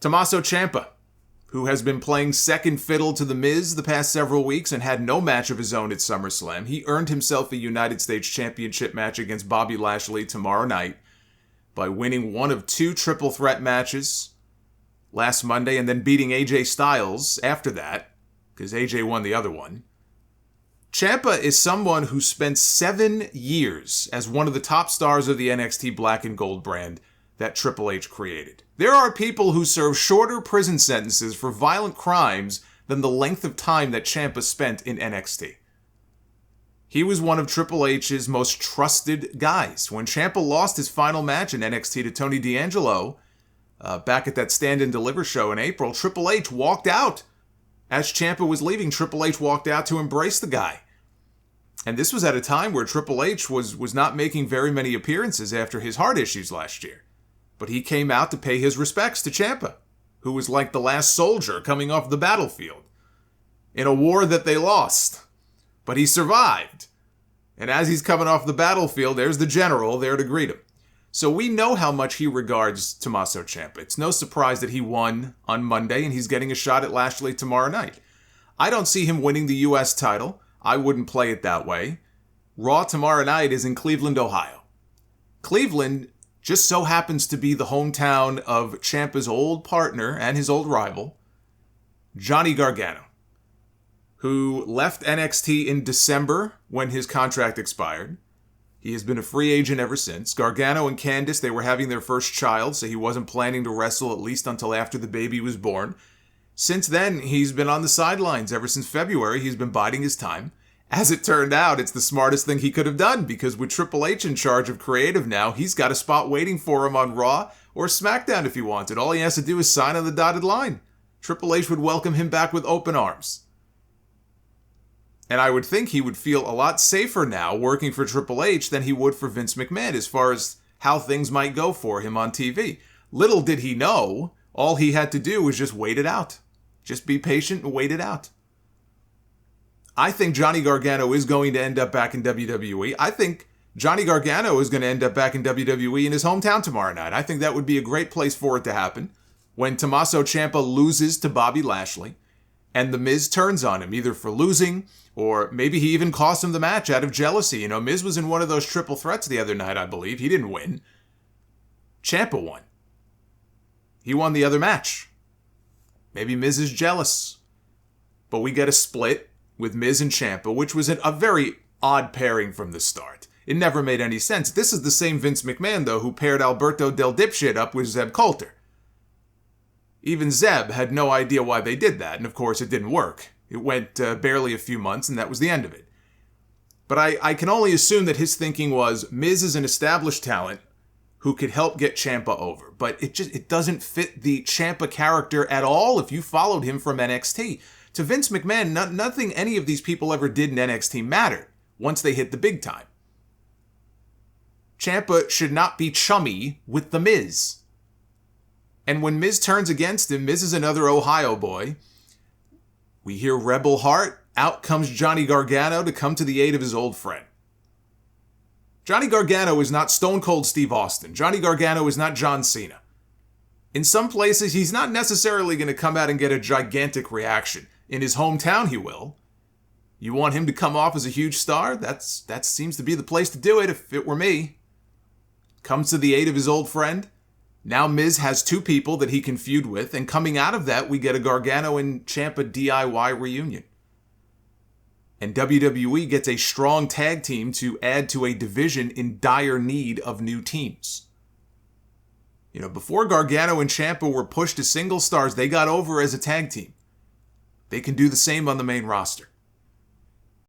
Tommaso Ciampa, who has been playing second fiddle to The Miz the past several weeks and had no match of his own at SummerSlam. He earned himself a United States Championship match against Bobby Lashley tomorrow night by winning one of two triple threat matches last Monday and then beating AJ Styles after that, because AJ won the other one. Ciampa is someone who spent 7 years as one of the top stars of the NXT Black and Gold brand that Triple H created. There are people who serve shorter prison sentences for violent crimes than the length of time that Ciampa spent in NXT. He was one of Triple H's most trusted guys. When Ciampa lost his final match in NXT to Tony D'Angelo, back at that Stand and Deliver show in April, Triple H walked out. As Ciampa was leaving, Triple H walked out to embrace the guy. And this was at a time where Triple H was not making very many appearances after his heart issues last year. But he came out to pay his respects to Ciampa, who was like the last soldier coming off the battlefield in a war that they lost. But he survived. And as he's coming off the battlefield, there's the general there to greet him. So we know how much he regards Tommaso Ciampa. It's no surprise that he won on Monday and he's getting a shot at Lashley tomorrow night. I don't see him winning the U.S. title. I wouldn't play it that way. Raw tomorrow night is in Cleveland, Ohio. Cleveland just so happens to be the hometown of Ciampa's old partner and his old rival, Johnny Gargano, who left NXT in December when his contract expired. He has been a free agent ever since. Gargano and Candice, they were having their first child, so he wasn't planning to wrestle at least until after the baby was born. Since then, he's been on the sidelines. Ever since February, he's been biding his time. As it turned out, it's the smartest thing he could have done, because with Triple H in charge of creative now, he's got a spot waiting for him on Raw or SmackDown if he wanted. All he has to do is sign on the dotted line. Triple H would welcome him back with open arms. And I would think he would feel a lot safer now working for Triple H than he would for Vince McMahon as far as how things might go for him on TV. Little did he know, all he had to do was just wait it out. Just be patient and wait it out. I think Johnny Gargano is going to end up back in WWE. I think Johnny Gargano is going to end up back in WWE in his hometown tomorrow night. I think that would be a great place for it to happen when Tommaso Ciampa loses to Bobby Lashley and The Miz turns on him, either for losing or maybe he even cost him the match out of jealousy. You know, Miz was in one of those triple threats the other night, I believe. He didn't win. Ciampa won. He won the other match. Maybe Miz is jealous. But we get a split with Miz and Ciampa, which was a very odd pairing from the start. It never made any sense. This is the same Vince McMahon, though, who paired Alberto Del Dipshit up with Zeb Coulter. Even Zeb had no idea why they did that, and of course it didn't work. It went barely a few months, and that was the end of it. But I can only assume that his thinking was, Miz is an established talent who could help get Ciampa over. But it doesn't fit the Ciampa character at all if you followed him from NXT. To Vince McMahon, nothing any of these people ever did in NXT mattered once they hit the big time. Ciampa should not be chummy with The Miz. And when Miz turns against him, Miz is another Ohio boy. We hear Rebel Heart. Out comes Johnny Gargano to come to the aid of his old friend. Johnny Gargano is not Stone Cold Steve Austin. Johnny Gargano is not John Cena. In some places, he's not necessarily going to come out and get a gigantic reaction. In his hometown, he will. You want him to come off as a huge star? That seems to be the place to do it if it were me. Comes to the aid of his old friend. Now Miz has two people that he can feud with, and coming out of that, we get a Gargano and Ciampa DIY reunion. And WWE gets a strong tag team to add to a division in dire need of new teams. You know, before Gargano and Ciampa were pushed as single stars, they got over as a tag team. They can do the same on the main roster.